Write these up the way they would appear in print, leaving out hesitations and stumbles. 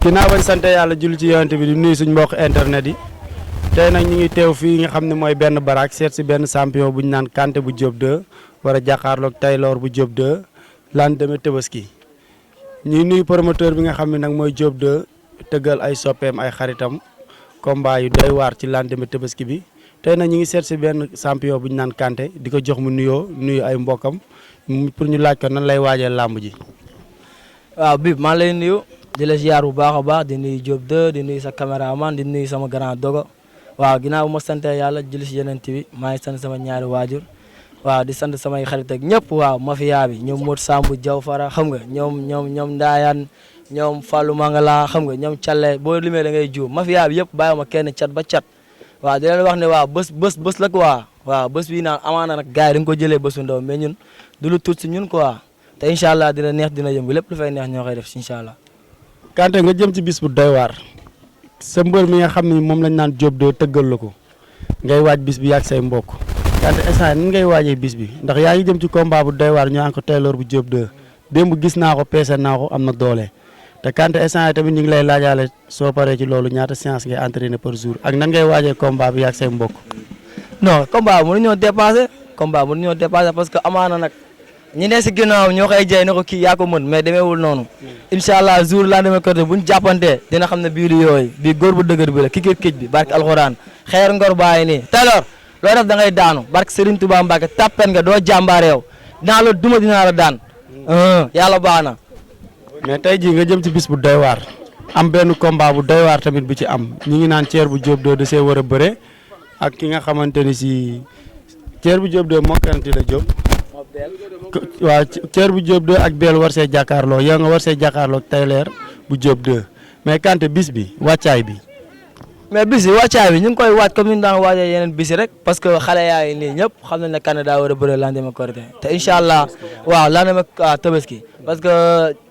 ginnaaw bañ sant yàlla julli ci yonent bi di nuyu suñ mbokk internet yi tey nag ñu ngi teew fii nga xam ne mooy benn baraak seet si benn champion bu ñu naan Kanté bu Diop 2 war a jàkkaarloog Taylor bu Diop 2 lendemain Tabaski ñuy nuyu promoteur bi nga xam ne nag mooy Diop 2 tëggal ay soppeem ay xaritam combat yu doy waar ci lendemain Tabaski bi tey nag ñu ngi seet si benn champion bu ñu naan Kanté di ko jox mu nuyu ay mbokkam pour ñu laaj ko nan lay waajee làmb ji. waaw Bib maa lay nuyu di la ziar bu baax a baax di nuyu Diop 2 di nuyu sa caméraman di nuyu sama grand dogo waaw ginnaaw ma sant yàlla julli si yeneen bi maa ngi sant sama ñaari waajur waaw di sant samay xarit ak ñëpp waaw mafia bi ñoom Modou Samb Diaw Fara xam nga ñoom Ndaayaan ñoom Fallou Mangala xam nga ñoom Thialé boo limee da ngay juum mafia bi yëpp bàyyi ma kenn cat ba cat waaw di leen wax ne waaw bés la quoi waaw bés bii naan amaana nag gars yi dañ ko jëlee bésu ndaw mais ñun du lu tuut si ñun quoi te incha allah dina neex dina yëngu lépp lu fay neex ñoo koy def incha allah. Kanté nga jëm ci bis bu doy waar sa mbër mi nga xam ne moom lañ naan Diop 2 tëggal la ko ngay waaj bis bi yàgg say mbokk Kanté instant nan ngay waajee bis bi ndax yaa ngi jëm ci combat bu doy waar ñu naan ko Taylor bu Diop 2 démb gis naa ko peese naa ko am na doole te Kanté instant tamit ñu ngi lay laajaale soo paree ci loolu ñaata séance ngay entraîner par jour ak nan ngay waajee combat bi yàgg say mbokk. non combat mënuñoo dépassé parce que amaana nag. ñi ne si ginnaaw ñoo koy jey ne ko kii yaa ko mën mais demeewul noonu incha allah jour laa demee côté bu ñu jàppantee dina xam ne bii lu yooyu bii góor bu dëgër bi la kii kij bi barke alxuraan xeer ngor bàyyi nii Taylor looy def da ngay daanu barke Serigne Touba Mbacke tàppen nga doo jàmbaar yow dinaa la duma dinaa la daan yàlla baax na. mais tey jii nga jëm ci bis bu doy waar am benn combat bu doy waar tamit bu ci am ñi ngi naan Thier bu Diop 2 da see war a bëre ak ki nga xamante ni si Thier bu Diop 2 moo kanti la Diop. waaw Thier bu Diop 2 ak Bel war see jàkkaarloo yow nga war see jàkkaarloo Taylor bu Diop 2 mais Kanté bis bi wàccaay bi. mais bis bi wàccaay bi ñu ngi koy waaj comme ni ñu daan waajee yeneen bis rek parce que xale yaa ngi nii ñëpp xam nañ ne Kanté daa war a bëre lendemain Korité te incha allah waaw lendemain Tabaski parce que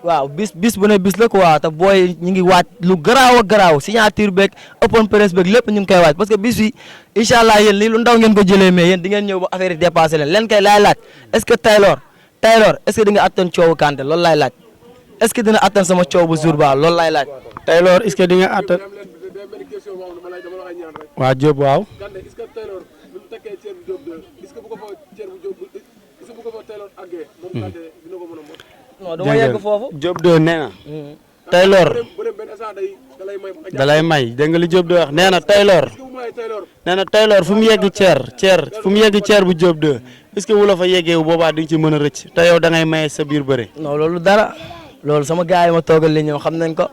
waaw bis bu ne bis la quoi te booy ñu ngi waaj lu garaaw a garaaw signature beeg open press beeg lépp ñu ngi koy waaj parce que bis bi incha allah yéen lii lu ndaw ngeen ko jëlee mais yéen di ngeen ñëw ba affaire yi dépassé leen kay laay laaj est-ce que Taylor est-ce que di nga attan coowu Kanté loolu laay laaj est-ce que dina attan sama coow bu jour ba loolu laay laaj. Taylor est-ce que di nga attan. waa Diop waaw. non dama yegg foofu. Diop 2 nee na. Taylor da lay may dégg nga li Diop 2 wax nee na Taylor. nee na Taylor fu mu yegg Thier fu mu yegg Thier bu Diop 2 est-ce que wu la fa yeggee wu boobaa di nga ci mën a rëcc te yow da ngay maye sa biir bëre. non loolu dara loolu sama gars yi ma toogal li ñoom xam nañ ko.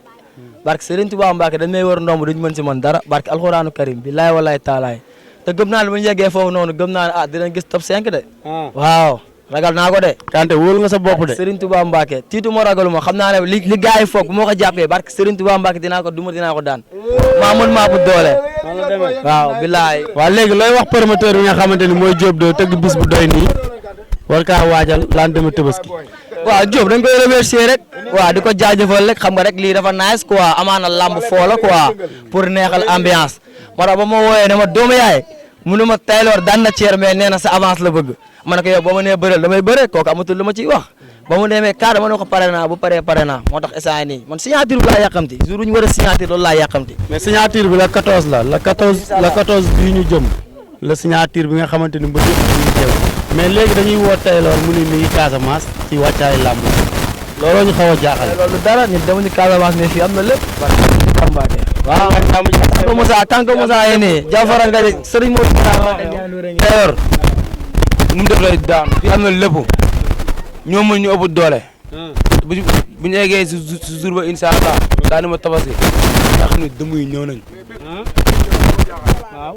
barke Serigne Touba Mbacke dañ may war ndomb duñ mën si man dara barke alxuraanu karim billaay walaay taalaay te gëm naa ne bu ñu yeggee foofu noonu gëm naa ne dinañ gis top 5 de. waaw ragal naa ko de. Kanté wóolu nga sa bopp de. Serigne Touba Mbacke tiitu ma ragalu ma xam naa ne li gars yi foog bu ma ko jàppee barke Serigne Touba Mbacke dinaa ko duma dinaa ko daan maa mën maa bu doole. waaw billaay. waaw léegi looy wax promoteur bi nga xamante ni mooy Diop 2 tëgg bis bu doy nii war kaa waajal lendemain Tabaski. waaw Diop dañ koy remercier rek waaw di ko jaajëfal rek xam nga rek lii dafa nice quoi amaana lamb foo la quoi pour neexal ambiance moo tax ba ma wooyee ne ma doomu yaay munu ma Taylor daan na Thier mais nee na sa avance la bëgg ma ne ko yow ba ma nee bëreel damay bëre kooku amatul lu ma ciy wax ba mu demee cadre ma ne ko pare naa bu paree pare naa moo tax instant nii man signature bi laa yàqamti jour bu ñu war a signature loolu laa yàqamti. mais signature bi la 14 la la 14 bii ñu jëm la signature bi nga xamante ni ba jëm ñu teew mais léegi dañuy woo Taylor mu ni mi ngi Casamance ci wàccaay làmb looloo ñu xaw a jaaxal. loolu dara ñun demuñu Casamance mais fii am na lépp. waaw tànk Moussa yéen nii Jafara nga de Serigne Modou Taylor mu def lay daan fii am na lépp ñoo mën ñu ëpp doole bu ñu eggee si jour ba incha allah daani ma Tabaski nga xam ne dëmm yi ñëw nañ waaw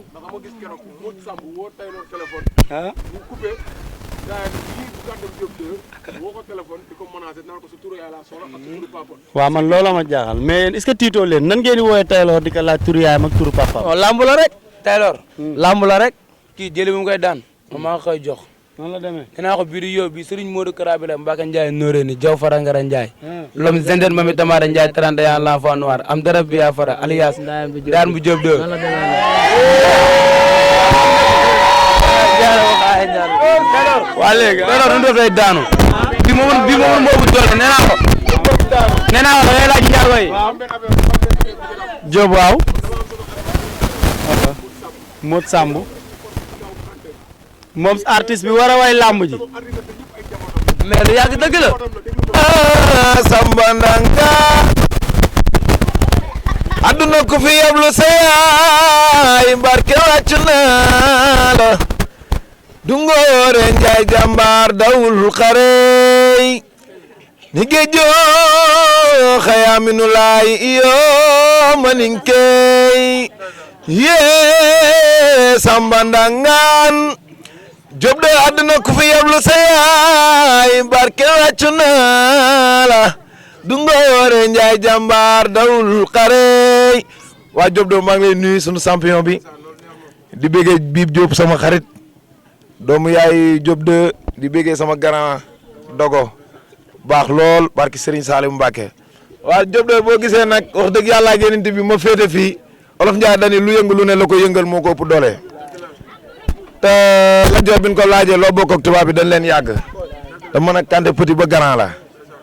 waaw man looloo ma jaaxal mais est-ce que tiitoo leen nan ngeen di woowee Taylor di ko laaj turu yaayam ak turu papa. non lamb la rek. Taylor lamb la rek. kii jëli bu mu koy daan maa koy jox. noonu la demee dinaa ko bii di yóbbu bi Serigne Modou Kara bi la Mbacke Ndiaye Nooré ni Jaw Fara Ngara Ndiaye. lom zenden mami Tamara Ndiaye 31 l'enfant noir am dara bi yaa fara alias daan bu Diop 2. waa léegi Taylor nu def lay daanu. bi moom moo bu doole nee naa ko. nee naa la ngay laaj njaago yi. Diop waaw. Modou Samb. moom artiste bi war a way làmb ji. mais lu yàgg dëgg la. Samba Ndanga aduna ku fi yablu sa yaay barke wàcc na la Dungoore Njaay jàmbaar dawul xarey ni géejoo xayaaminu laay iyo maninkey yee Samba Ndangaan Diop de aduna ku fi yablu sa yaay barke wàccu na la Dungoore Njaay jàmbaar dawul xarey waa Diop de maa ngi lay nuyu sunu champion bi di bëggee Bib Diop sama xarit doomu yaay Diop de di bëggee sama grand dogo baax lool barki Serigne Salim Mbacke waa Diop de boo gisee nag wax dëgg yàlla ak yeneen bi ma féete fii Olof Njaay dani lu yëngu lu ne la ko yëngal moo ko ëpp doole te la jor bi ñu ko laajee loo bokk ak tubaab bi dañ leen yàgg te mën a Kanté petit ba grand la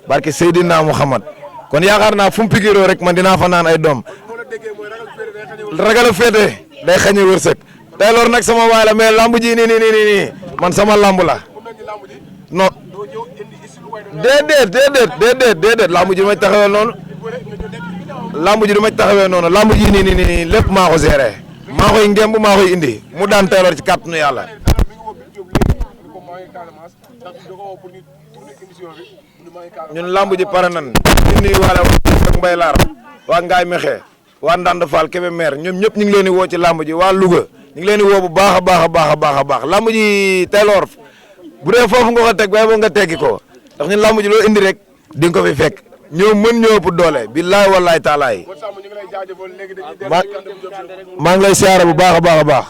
barki Seydina Mouhamad kon yaakaar naa fu mu pikiroo rek man dinaa fa naan ay doom ragal a féete day xañe wërsëg tey loolu nag sama waay la mais lamb ji nii man sama lamb la non déedéet lamb ji du ma taxawee noonu lamb ji nii lépp maa ko géré maa koy ngemb maa koy indi mu daan teeloor ci kàttanu yàlla. ñun lamb ji pare nan ñu nuyu waale ak Mbay Laar waa Ngaay Mexe waa Ndand Fall Kébé maire ñoom ñëpp ñu ngi leen di woo ci lamb ji waa Louga ñu ngi leen di woo bu baax a baax lamb ji teeloor bu dee foofu nga ko teg bay boo nga teggi ko ndax ñun lamb ji loo indi rek di nga ko fi fekk ñoo mën ñoo ëpp doole billaay wallaay taalaay maa ngi lay siyaare bu baax a baax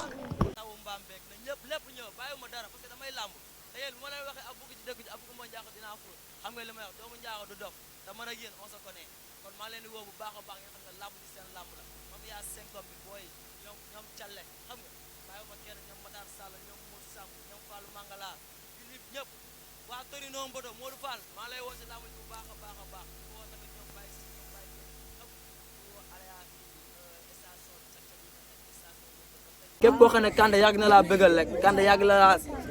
képp koo xam ne Kanté yàgg na laa bëggal rek Kanté yàgg la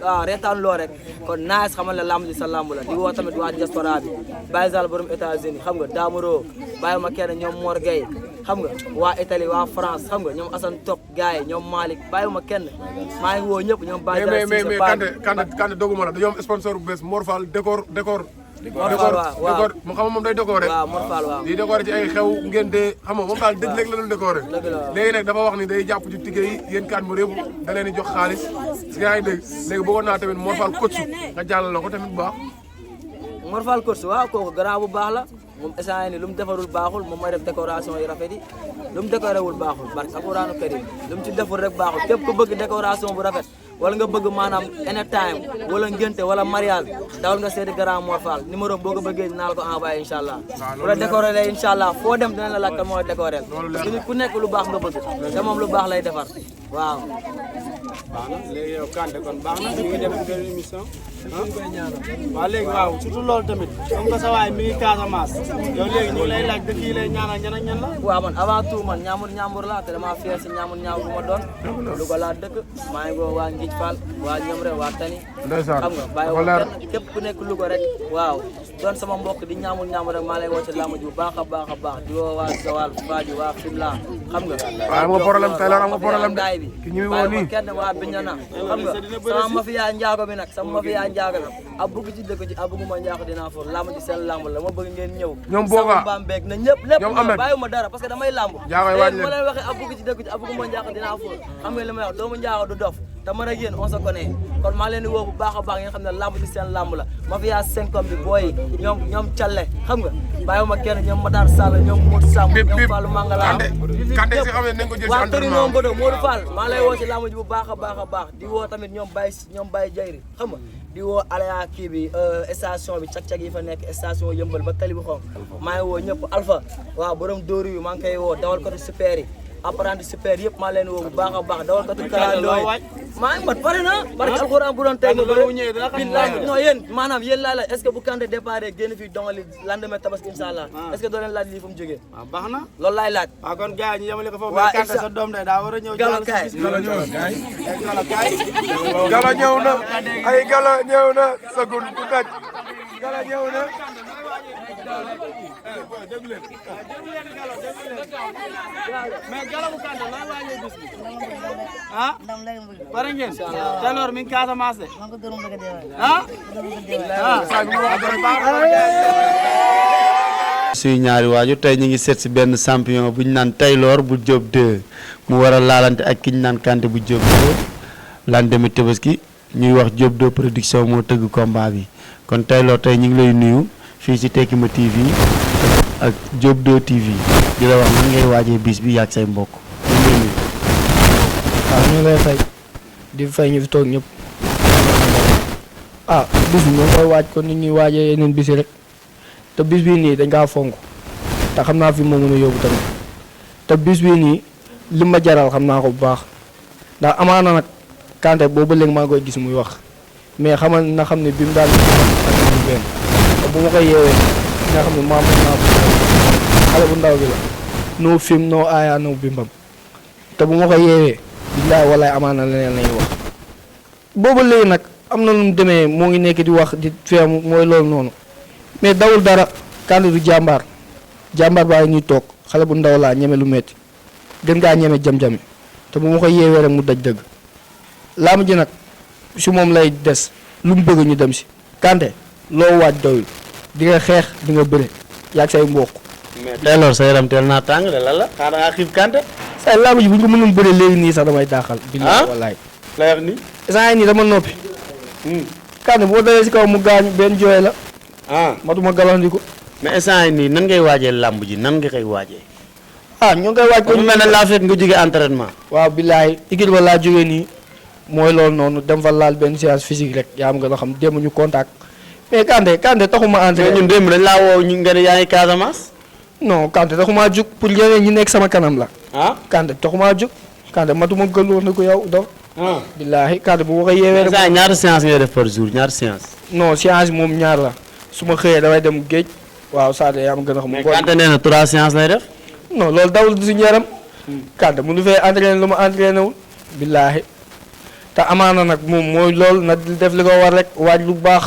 laa reetaan loo rek kon naas xamal la lamb ji sa lamb la di woo tamit waa diaspora bi Baye Zal borom États-Unis xam nga Damaro bàyyi ma kenn ñoom Mor Gueye xam nga waa Italie waa France xam nga ñoom Assane Top gars yi ñoom Malick bàyyi ma kenn maa ngi woo ñëpp ñoom Baye Zal mais Kanté doguma la dañoo am sponsor bu bees Mor Fall décor waaw mu xam moom day décoré waaw Mor Fall waaw di décoré ci ay xew ngénte xam nga moom daal dëj léegi la dul décoré léegi nag dafa wax ni day jàpp ci ticket yi yéen kan mu réew da leen di jox xaalis si yaa ngi dégg léegi bëggoon naa tamit Mor Fall coach nga jàllal la ko tamit bu baax Mor Fall coach waaw kooku grand bu baax la moom essayé ni lu mu defarul baaxul moom mooy def décoration yu rafet yi lu mu décoré wul baaxul barke alquranu karim lu mu ci deful rek baaxul képp ku bëgg décoration bu rafet wala nga bëgg maanaam anytime wala ngénte wala mariage dawal nga seeti grand Mor Fall numéro boo ko bëggee dinaa la ko envoyé incha allah bu la décoré lee incha allah foo dem dina la laaj kan mooy décoré parce que nit ku nekk lu baax nga bëgg te moom lu baax lay defar waaw baax na léegi yow Kanté kon baax na ñu ngi dem ci benn émission waaw léegi waaw surtout loolu tamit comme que sa waay mi ngi Casamance yow léegi ñu lay laaj dëkk yi lay ñaanal ñan ak ñan la waaw man avant tout man ñaamur la te dama fier si ñaamur bu ma doon Louga laa dëkk maa ngi woo waa Ngij Fall waa Ñamre waa Tani xam nga bàyyi woo kenn képp ku nekk Louga rek waaw doon sama mbokk di ñaamur rek maa lay woo ci lamb ji bu baax a baax di woo waa Zawal Fadi waa Fimela xam nga waaw am nga problème tey am nga problème daay bi ki ñuy woo nii kenn waa Bignona xam nga sama mafia njaago bi nag sama mafia njaago bi a bëgg ci dëkk ci a bëgguma njaago dinaa foofu lamb ji seen lamb la ma bëgg ngeen ñëw ñoom booga Bam beeg na ñëpp lépp bàyyiwuma dara parce que damay lamb jaagoy waaj ma leen waxee a bëgg ci dëkk ci a bëgguma njaago dinaa foofu xam nga li may wax doomu njaago du dof te man ak yéen on se connaît kon maa leen di woo bu baax a baax ngeen xam ne lamb ci seen lamb la mafia 5 bi booy ñoom Calle xam nga bàyyiwuma kenn ñoom Matar Sall ñoom Modou Samb ñoom Fallou Mangala Kanté si xam ne nañ ko jël si waa Torino entraînement Mbodo Modou Fall maa lay woo ci lamb ji bu baax a baax di woo tamit ñoom Baye Jayri xam nga di woo alaya kii bi station bi cag-cag yi fa nekk station yëmbal ba tali bi xonk maa ngi woo ñëpp Alpha waaw borom dóoru yi maa ngi koy woo dawal ko super yi apprenti super yëpp maa leen woo bu baax a baax dawal katu kalandoo yi maa ngi mat pare na barke alxuraan bu doon tey nga bëre billahi non yéen maanaam yéen laa la est-ce que bu Kanté départ génn fii dongali lendemain tabaski inshallah est-ce que doo leen laaj lii fu mu jógee waaw baax na loolu laay laaj waaw kon gars yi ñu yemale ko foofu waa Kanté sa doom day daa war a ñëw Galo kaay Galo ñëw na ay Galo ñëw na sa gun bu daj Galo ñëw na mais Galo bu Kanté lay waajee bis bi ah pare ngeen Taylor mi ngi Casamance de ah suy ñaari waaju tey ñu ngi seet si benn champion bu ñu naan Taylor bu Diop 2 mu war a laalante ak ki ñu naan Kanté bu Diop 2 lan demee Tabaski ñuy wax Diop 2 production moo tëgg combat bi kon Taylor tey ñu ngi lay nuyu fii ci Tekima TV ak Diop 2 TV di la wax nan ngay waajee bis bi yàgg say mbokk. waaw ñu lay fay di fay ñu fi toog ñëpp bis bi ñoo koy waaj kon nit ñuy waajee yeneen bis yi rek te bis bii nii dañ kaa fonk te xam naa fi moo mën a yóbbu tamit te bis bii nii li ma jaral xam naa ko bu baax ndax amaana nag Kanté boobu léegi maa ngi koy gis muy wax mais xamal na xam ne bi mu daal ak ñu benn te bu ma koy yeewee nga xam ne maa mën naa xale bu ndaw bi la noo film noo aaya noo bimbam te bu ma koy yeewee billaay walaay amaana leneen lañuy wax boobu léegi nag am na lu mu demee moo ngi nekk di wax di feemu mooy loolu noonu mais dawul dara Kanté du jàmbaar baa ñuy toog xale bu ndaw laa ñeme lu metti gën ngaa ñeme jam-jami te bu ma koy yeewee rek mu daj dëgg laamu ji nag si moom lay des lu mu bëgg ñu dem si Kanté loo waaj doyul di nga xeex di nga bëre yaag say mbokk. mais Taylor sa yaram teel naa tàng de lan la xaaral nga xiif Kanté. say laamu ji bu ñu ko mënoon bëre léegi nii sax damay daaxal. billaay wallaay. la wax ni. saa nii dama noppi. Kanté boo dalee si kaw mu gaañu benn jooy la. matuma galandiku. mais instant yii nii nan ngay waajee làmb ji nan nga koy waajee. ñoo ngi koy waaj ko ñu mel ne laa fekk nga jógee entraînement. waaw billaay igir ba laa jógee nii mooy loolu noonu dem fa laal benn séance physique rek yaa am nga xam démb ñu contact mais Kanté taxuma entraîné. ñun démb dañ laa woo ñu nga ne yaa ngi Casamance. non Kanté taxumaa jug pour ñeneen ñi nekk sama kanam la. Kanté taxumaa jug Kanté matuma gëloo na ko yow donc. billaahi Kanté bu ma ko yeewee rek. ñaata séance ngay def par jour ñaata séance. non séance moom ñaar la su ma xëyee damay dem géej waaw Sadio yaa ma gën a xam. mais Kanté nee na 3 séances lay def. non loolu dawul du suñu yaram. Kanté mënu fee entraîné lu ma entraîné wul. billaahi te amaana nag moom mooy loolu na def li ko war rek waaj lu baax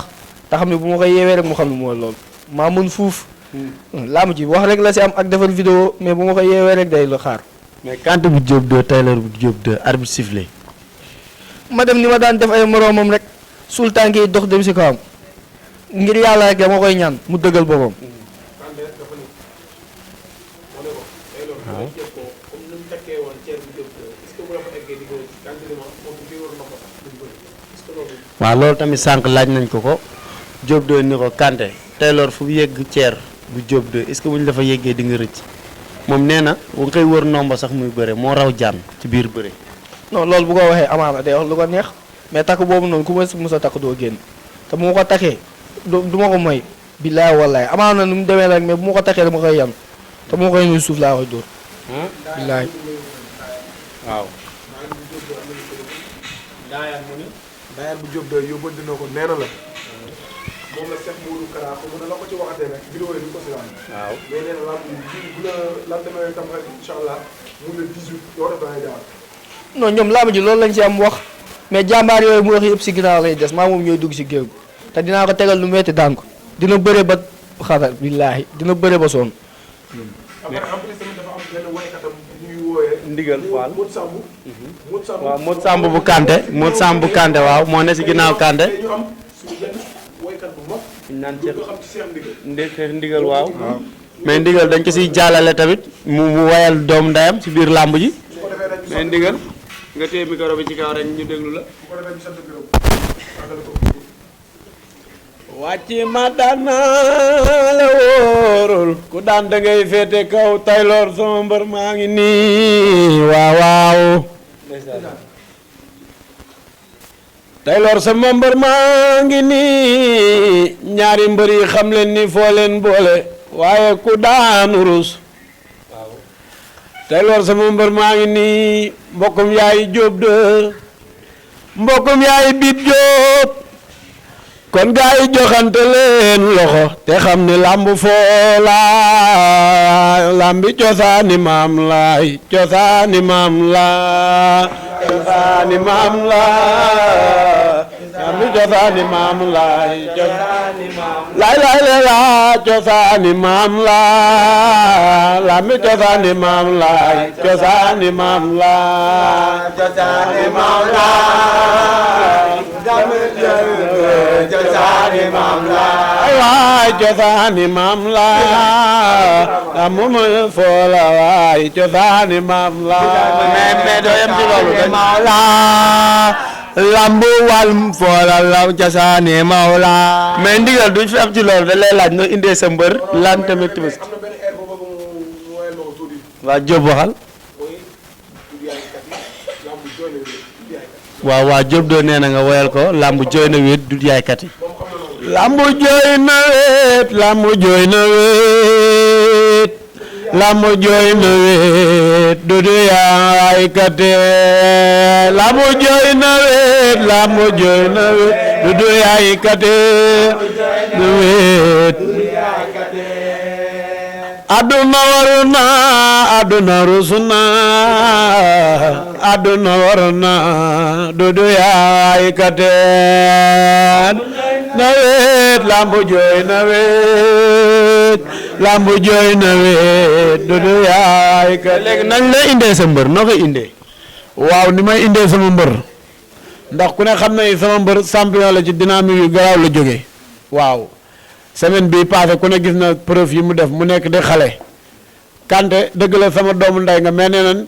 te xam ne bu ma ko yeewee rek mu xam ne mooy loolu maa mën fuuf. laa ma ci wax rek la si am ak defar vidéo mais bu ma ko yeewee rek day la xaar. mais Kanté bu Diop 2 Taylor bu Diop 2 arbitre sifflé. ma dem ni ma daan def ay moroomam rek suul tànk yi dox dem si kawam ngir yàlla rek dama koy ñaan mu dëggal boppam. waaw loolu tamit sànq laaj nañ ko ko Diop 2 ni ko Kanté Taylor fu yegg ceer bu Diop 2 est-ce que bu ñu dafa yeggee di nga rëcc moom nee na bu nga koy wër nomba sax muy bëre moo raw jaan ci biir bëre. non loolu bu ko waxee amaana day wax lu ko neex mais takk boobu noonu ku ma mës a takk doo génn te bu ma ko takkee du ma ko moy billaay wallaay amaana nu mu demee rek mais bu ma ko takkee dama koy yam te bu ma koy nuyu suuf laa koy dóor. billaay. waaw. Daayar bu Diop 2 yóbbante na ko nee na la moom la Cheikh Moudou Kara ko mën na la ko ci waxatee nag vidéo yi du ko si waan waaw mais nee na bu la lan demee tam rek incha allah mu le 18 yoo def dangay jaar non ñoom laa ji loolu lañ ci am wax mais jàmbaar yooyu mu wax yëpp si ginnaaw lay des maa moom ñooy dugg si géew te dinaa ko tegal lu metti daan ko dina bëre ba xatar billaahi dina bëre ba sonn. après en plus tamit dafa am benn woykatam ñuy wooyee Ndigal Fall Modou Samb waaw Modou Samb bu Kanté Modou Samb bu Kanté waaw moo ne si ginnaaw Kanté. ñu am suñu benn woykat bu mag ñu naan ñu xam ci Cheikh Ndigal Ndigal waaw. mais Ndigal dañ ko siy jàllale tamit mu wayal doom ndeyam si biir làmb ji. su ko defee rek mais Ndigal nga téye micro bi ci kaw rek ñu déglu la. su ko defee ñu sant gërëm àggale ko wàcc ma daan naa la wóorul ku daan da ngay féete kaw Taylor sama mbër maa ngi nii waaw waaw Taylor sama mbër maa ngi nii ñaari mbër yi xam leen ni foo leen boole waaye ku daan rus Taylor sama mbër maa ngi nii mbokkum yaay Diop de mbokkum yaay Bib Diop kon gaa yi joxante leen loxo te xam ni lamb foo la lambi cosaani maam laay cosaani maam la cosaani maam la lambi cosaani maam laay cosaani maam laay laay la cosaani maam la lambi cosaani maam laay cosaani maam la cosaani maam la cosaani maam la waay cosaani maam la amuma foo la waay cosaani maam la mais doo yem ci loolu mawla lambu wal foo la law cosaani mawla mais ndigal duñ fi am ci loolu da lay laaj no indee sa mbër lan tamit timis waa Diop waxal waaw waa Diop doo nee na nga woyal ko lamb jooy na wéet du yaaykat yi lamb jooy na wéet lamb jooy na wéet lamb jooy na wéet du yaaykat yi lamb jooy na wéet lamb jooy na wéet du yaaykat yi du wéet aduna waruna aduna rusuna aduna waruna dudu yaay kateen na weet lambu jooy na weet lambu jooy na weet dudu yaay kateen léegi nañ la indee sa mbër noo koy indee waaw ni may indee sama mbër ndax ku ne xam na sama mbër champion la ci dynamique yu garaaw la jógee waaw semaine bi passé ku ne gis na preuve yi mu def mu nekk di xale Kanté dëgg la sama doomu ndey nga mais nee nañ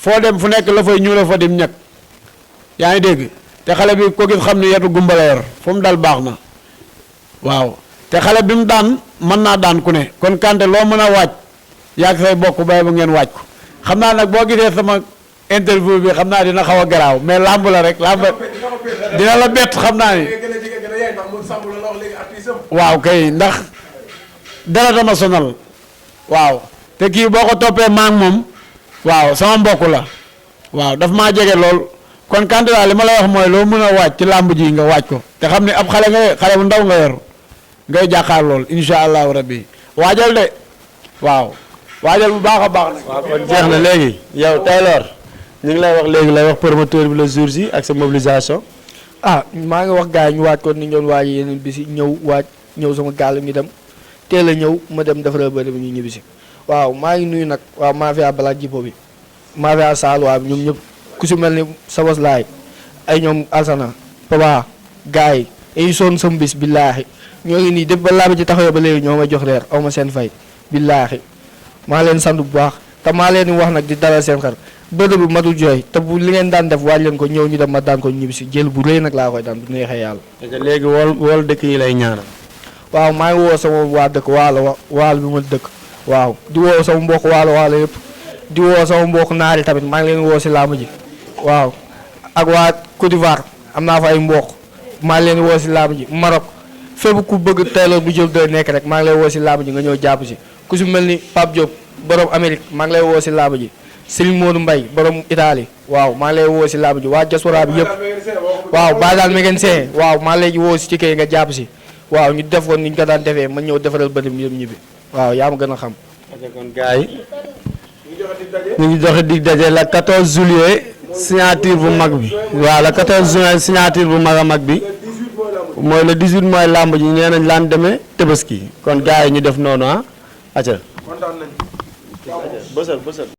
foo dem fu nekk la fay ñuula fa dim ñag yaa ngi dégg te xale bi ko gis xam ne yetu gumba la yor fu mu dal baax na waaw te xale bi mu daan mën naa daan ku ne kon Kanté loo mën a waaj yaag say bokk bay bu ngeen waaj ko xam naa nag boo gisee sama interview bi xam naa dina xaw a garaaw mais lamb la rek lamb dina la bett xam naa ni waaw kay ndax dara dama sonal waaw te kii boo ko toppee maa ngi moom waaw sama mbokk la waaw daf maa jege lool kon Kanté daal li ma lay wax mooy loo mën a waaj ci làmb ji nga waaj ko te xam ne ab xale nga xale bu ndaw nga yor ngay jàkkaar lool insha allahu rabbi waajal de waaw waajal bu baax a baax nag. waaw kon jeex na léegi yow Taylor ñu ngi lay wax léegi lay wax promoteur bi le jour ji ak sa mobilisation. ah maa ngi wax gars yi ñu waaj ko ni ñu doon waaj yeneen bis yi ñëw sama gaal ñu dem teel a ñëw ma dem defaral ba dem ñu ñibbisi waaw maa ngi nuyu nag waaw mafia balaa jippo bi mafia Saloua bi ñoom ñëpp ku si mel ni Sabas Laay ay ñoom Alsana Papa gars yi dañuy sonn sama bis billaahi ñoo ngi nii def ba laa bi ci taxawee ba léegi ñoo ma jox reer aw ma seen fay billaahi maa leen sant bu baax te maa leen di wax nag di dalal seen xel bërëb bi matul jooy te bu li ngeen daan def waaj leen ko ñëw ñu dem ma daan ko ñibbisi jël bu rëy nag laa koy daan bu neexee yàlla. léegi wool dëkk yi lay ñaanal. waaw maa ngi woo sama waa dëkk waalo bi ma dëkk waaw di woo sama mbokk waalo yëpp di woo sama mbokk naari tamit maa ngi leen woo si làmb ji waaw ak waa Côte d'Ivoire am naa fa ay mbokk maa ngi leen woo si làmb ji Maroc fépp ku bëgg Taylor bu Diop de nekk rek maa ngi lay woo si làmb ji nga ñëw jàpp si ku si mel ni Pape Diop borom Amérique maa ngi lay woo si làmb ji Serigne Modou Mbaye borom Italie waaw maa ngi lay woo si làmb ji waa diaspora bi yëpp waaw baa daal mécanicien waaw maa ngi lay woo si ci kay nga jàpp si waaw ñu def ko ni ñu ko daan defee man ñëw defaral bërim yëpp ñibbi waaw yaa ma gën a xam. kon gars yi ñu ngi joxe dig daje la 14 juillet signature bu mag bi waaw la 14 juin signature bu mag a mag bi mooy le 18 mooy làmb ji nee nañ laan demee Tabaski kon gars yi ñu def noonu ah acca bësal